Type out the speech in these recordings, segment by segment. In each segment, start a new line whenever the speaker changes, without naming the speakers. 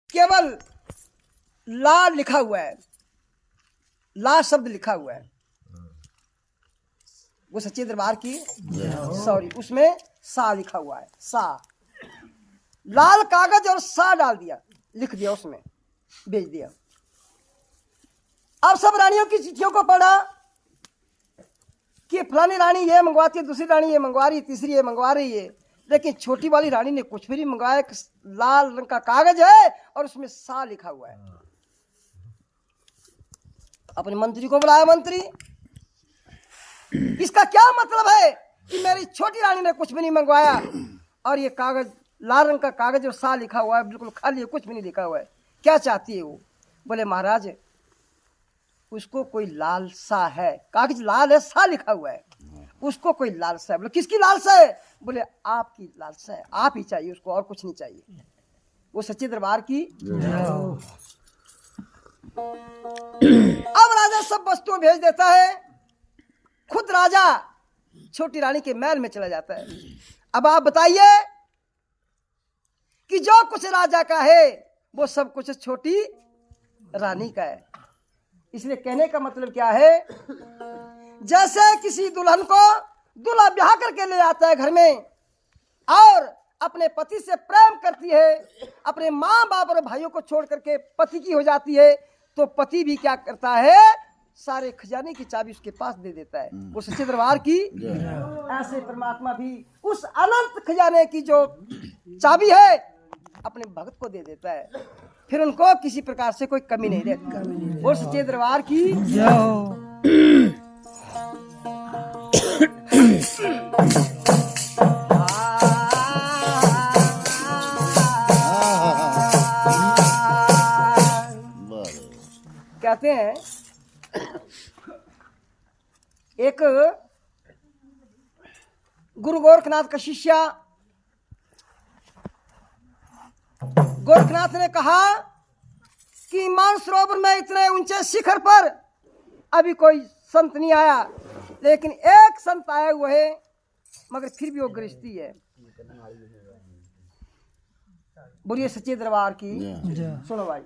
केवल ला लिखा हुआ है, ला शब्द लिखा हुआ है। वो सच्चे दरबार की सॉरी, उसमें सा लिखा हुआ है, सा। लाल कागज और सा डाल दिया, लिख दिया, उसमें भेज दिया। अब सब रानियों की चिट्ठियों को पढ़ा कि फलानी रानी ये मंगवाती है, दूसरी रानी ये मंगवा रही, तीसरी ये मंगवा रही है, लेकिन छोटी वाली रानी ने कुछ भी नहीं मंगवाया। लाल रंग का कागज है और उसमें सा लिखा हुआ है। अपने मंत्री को बुलाया, मंत्री इसका क्या मतलब है कि मेरी छोटी रानी ने कुछ भी नहीं मंगवाया और ये कागज लाल रंग का कागज और सा लिखा हुआ है, बिल्कुल खाली है, कुछ भी नहीं लिखा हुआ है, क्या चाहती है वो? बोले महाराज उसको कोई लालसा है, कागज लाल है, सा लिखा हुआ है, उसको कोई लालसा है। बोले किसकी लालसा है? बोले आपकी लालसा है, आप ही चाहिए उसको, और कुछ नहीं चाहिए। वो सच्चे दरबार की। अब राजा सब वस्तुएं भेज देता है, खुद राजा छोटी रानी के महल में चला जाता है। अब आप बताइए कि जो कुछ राजा का है वो सब कुछ छोटी रानी का है। इसलिए कहने का मतलब क्या है, जैसे किसी दुल्हन को दूल्हा ब्याह करके ले आता है घर में और अपने पति से प्रेम करती है, अपने माँ बाप और भाइयों को छोड़ करके पति की हो जाती है, तो पति भी क्या करता है, सारे खजाने की चाबी उसके पास दे देता है, वो सच्चे दरबार की। ऐसे परमात्मा भी उस अनंत खजाने की जो चाबी है अपने भक्त को दे देता है, फिर उनको किसी प्रकार से कोई कमी नहीं रहती। वो सच्चे दरबार की। कहते हैं एक गुरु गोरखनाथ का शिष्य गोरखनाथ ने कहा कि मानसरोवर में इतने ऊंचे शिखर पर अभी कोई संत नहीं आया, लेकिन एक संत आया हुआ है, मगर फिर भी वो गृहस्थी है। बोलिए सच्चे दरबार की। सुनो भाई,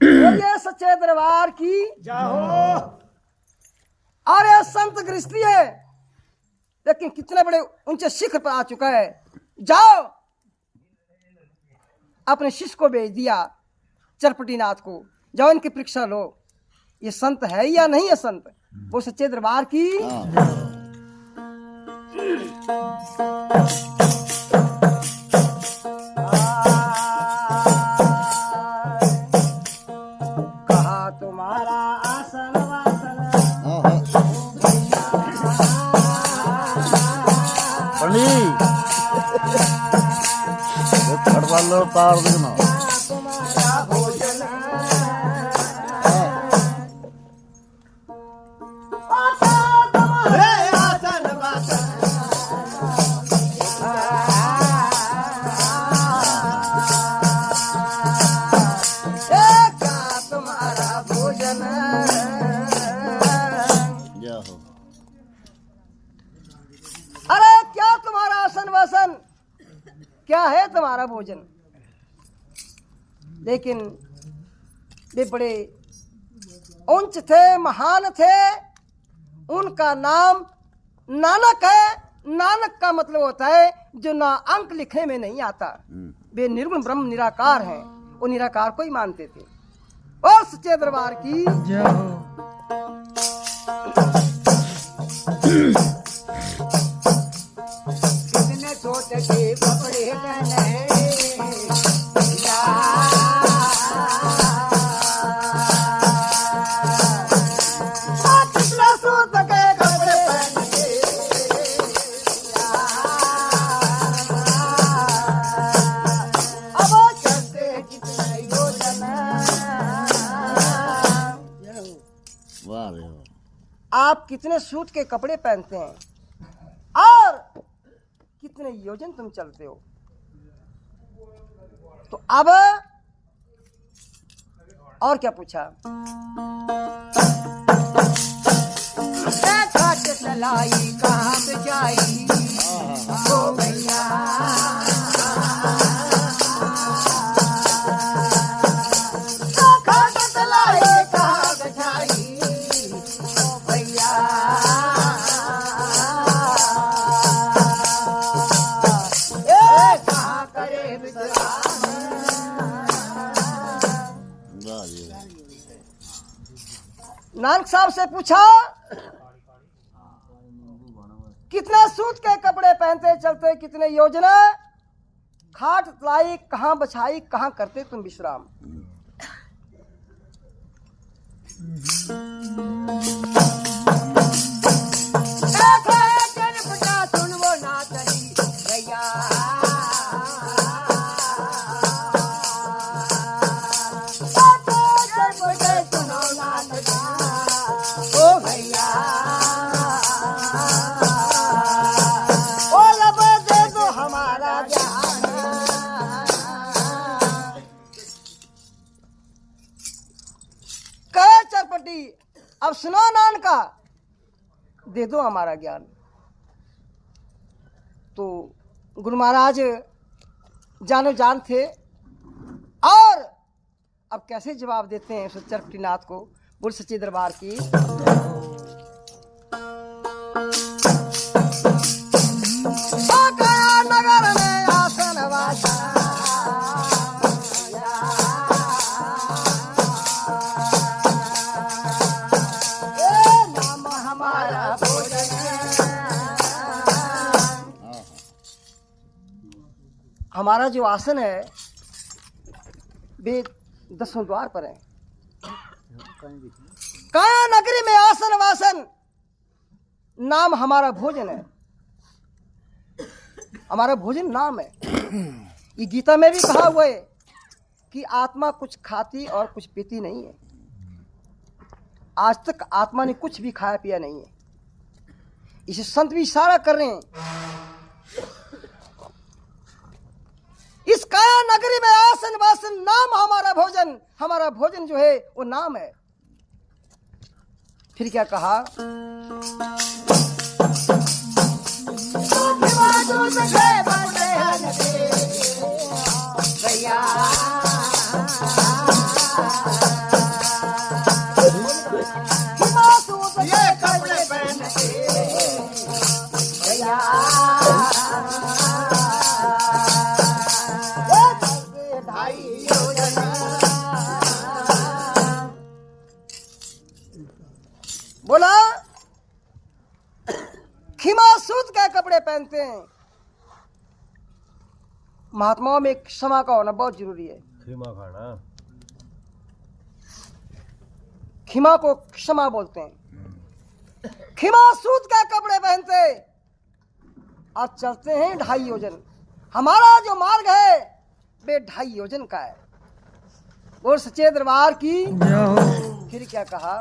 बोलिए सच्चे दरबार की। अरे संत गृहस्थी है, लेकिन कितने बड़े ऊंचे शिखर पर आ चुका है। जाओ, अपने शिष्य को भेज दिया चरपटीनाथ को, जाओ इनकी परीक्षा लो, ये संत है या नहीं है संत। वो सच्चे दरबार की। कहा तुम्हारा आसन वासन
लो तार देना
तुम्हारा भोजन तुम्हारा भोजन। अरे क्या तुम्हारा आसन वासन, क्या है तुम्हारा भोजन। लेकिन वे बड़े उच्च थे, महान थे, उनका नाम नानक है। नानक का मतलब होता है जो ना अंक लिखने में नहीं आता। वे निर्गुण ब्रह्म निराकार हैं, वो निराकार को ही मानते थे। और सच्चे दरबार की। कितने छोटे के कपड़े पहने, आप कितने सूट के कपड़े पहनते हैं और कितने योजन तुम चलते हो। तो अब और क्या पूछा, चलाई कहाँ पे जाई ओ भैया, करे विश्राम। नानक साहब से पूछा कितने सूत के कपड़े पहनते चलते, कितने योजना, खाट लाई कहाँ बछाई, कहाँ करते तुम विश्राम। सुन वो नाचनी भैया, सुनो नाचनी ओ भैया, ओ लब दे दो हमारा जान। कहे चरपटी अब सुनो नान का, दे दो हमारा ज्ञान। तो गुरु महाराज जानो जान थे, और अब कैसे जवाब देते हैं उस चरपटीनाथ को। बोल सच्चे दरबार की। नगर में आसन वासा, नाम हमारा भोजन। हमारा जो आसन है वे 10 द्वार पर है। काया नगरी में आसन वासन, नाम हमारा भोजन है। हमारा भोजन नाम है। ये गीता में भी कहा हुआ है कि आत्मा कुछ खाती और कुछ पीती नहीं है। आज तक आत्मा ने कुछ भी खाया पिया नहीं है। इसे संत भी इशारा कर रहे हैं। इस काया नगरी में आसन वासन, नाम हमारा भोजन। हमारा भोजन जो है वो नाम है। फिर क्या कहा, भैया बोला खिमा सूत के कपड़े पहनते हैं। महात्माओं में क्षमा का होना बहुत जरूरी है।
खिमा खाना,
खिमा को क्षमा बोलते हैं। खिमा सूत के कपड़े पहनते और चलते हैं 2.5 योजन। हमारा जो मार्ग है वे 2.5 योजन का है। और सच्चे दरबार की। फिर क्या कहा,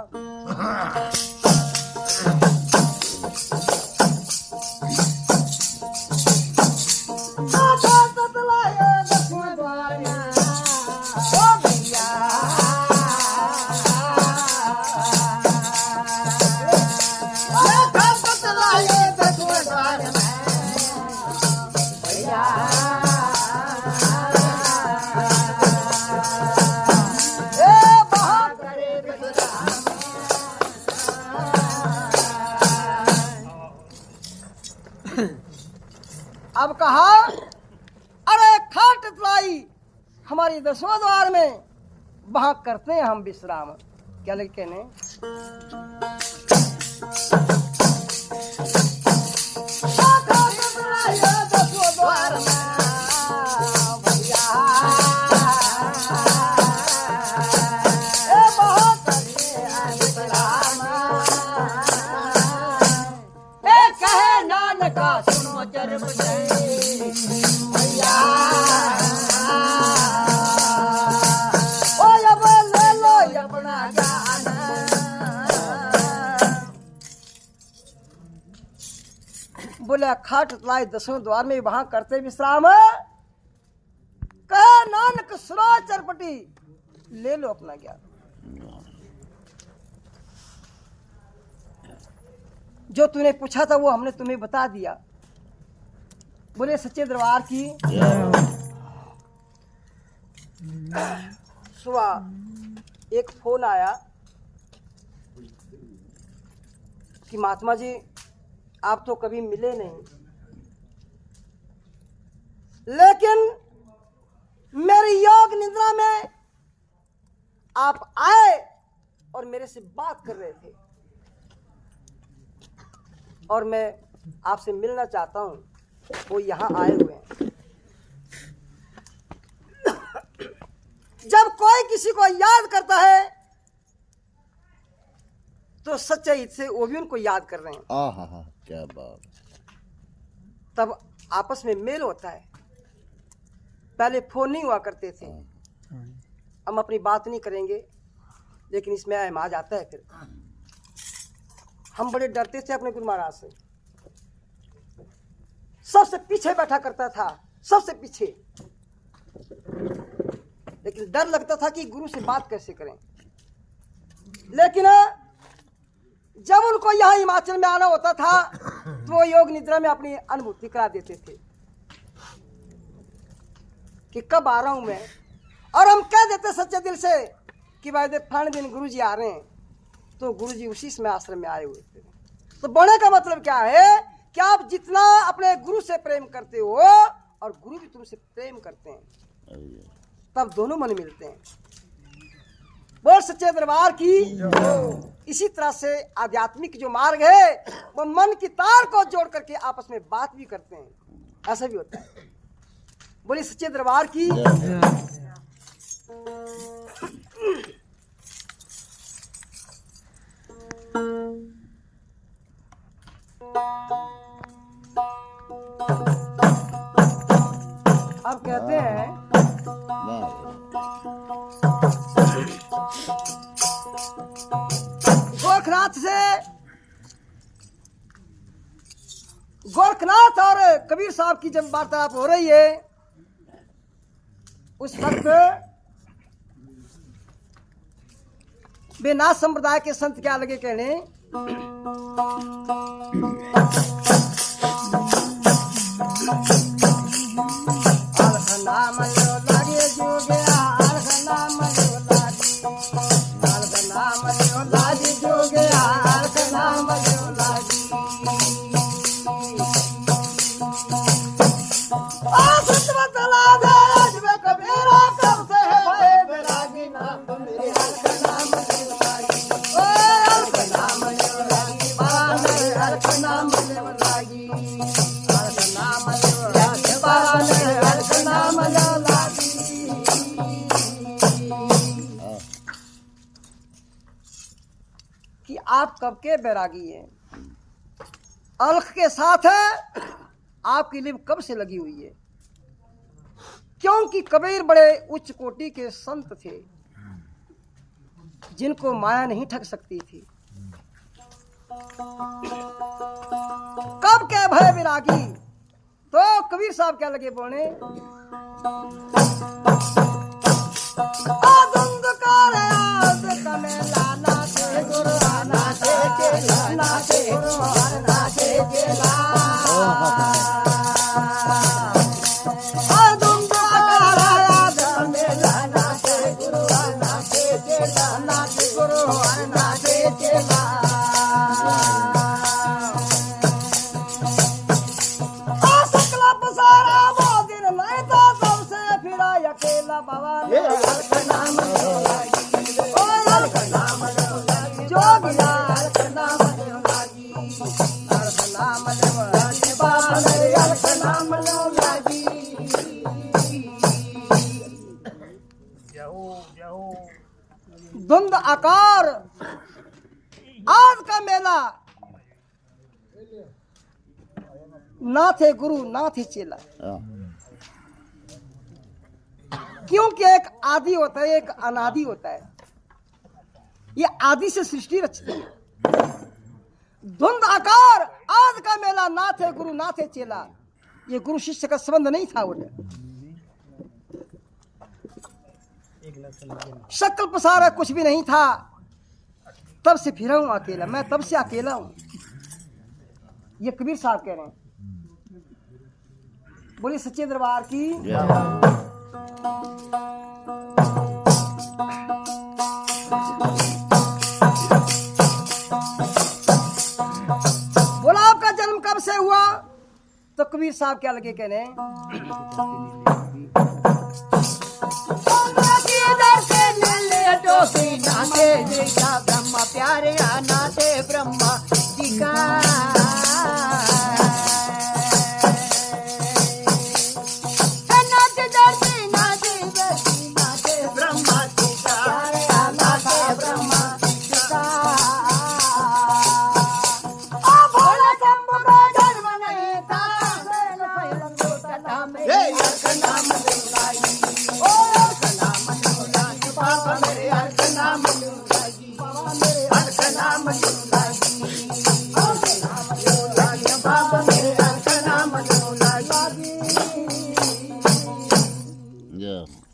अब कहा अरे खाट लाई हमारी 10वां द्वार में, वहां करते हैं हम विश्राम। क्या लिखते हैं, बोले खाट लाई 10वें द्वार में, वहां करते विश्राम। कहे नानक सुनो चरपटी, ले लो अपना ज्ञान। जो तूने पूछा था वो हमने तुम्हें बता दिया। बोले सच्चे दरबार की। सुबह एक फोन आया कि महात्मा जी आप तो कभी मिले नहीं, लेकिन सपना में आप आए और मेरे से बात कर रहे थे और मैं आपसे मिलना चाहता हूं, वो यहां आए हुए हैं। जब कोई किसी को याद करता है तो सच्चे हित से वो भी उनको याद कर रहे हैं।
क्या बात।
तब आपस में मेल होता है। पहले फोन नहीं हुआ करते थे, हम अपनी बात नहीं करेंगे, लेकिन इसमें अहमाज आता है। फिर हम बड़े डरते थे अपने गुरु महाराज से, सबसे पीछे बैठा करता था, सबसे पीछे, लेकिन डर लगता था कि गुरु से बात कैसे करें। लेकिन जब उनको यहाँ हिमाचल में आना होता था तो वो योग निद्रा में अपनी अनुभूति करा देते थे कि कब आ रहा हूं मैं, और हम कह देते सच्चे दिल से कि भाई देख फलाने दिन गुरु जी आ रहे हैं, तो गुरु जी उसी समय आश्रम में आए हुए थे। तो बोलने का मतलब क्या है कि आप जितना अपने गुरु से प्रेम करते हो और गुरु भी तुमसे प्रेम करते हैं, तब दोनों मन मिलते हैं। बोल सच्चे दरबार की। इसी तरह से आध्यात्मिक जो मार्ग है वो मन की तार को जोड़ करके आपस में बात भी करते हैं, ऐसा भी होता है। बोलिए सच्चे दरबार की। अब कहते हैं गोरखनाथ और कबीर साहब की जब वार्तालाप हो रही है, उस वक्त बेनाथ संप्रदाय के संत क्या लगे कहने, कि आप कब के बैरागी हैं, अलख के साथ आपकी लिप कब से लगी हुई है। क्योंकि कबीर बड़े उच्च कोटि के संत थे जिनको माया नहीं ठग सकती थी। कब के भय विरागी, तो कबीर साहब क्या लगे बोलने, धुंध आकार आज का मेला, ना थे गुरु ना थे चेला। क्योंकि एक आदि होता है, एक अनादि होता है। ये आदि से सृष्टि रचती है। धुंध आकार आज का मेला, ना थे गुरु ना थे चेला। ये गुरु शिष्य का संबंध नहीं था। उन्हें शक्ल पसारा कुछ भी नहीं था। तब से फिरा हूं अकेला, मैं तब से अकेला हूं। ये कबीर साहब कह रहे हैं। बोलिए सच्चे दरबार की। बोला आपका जन्म कब से हुआ, तो कबीर साहब क्या लगे कहने,
राम।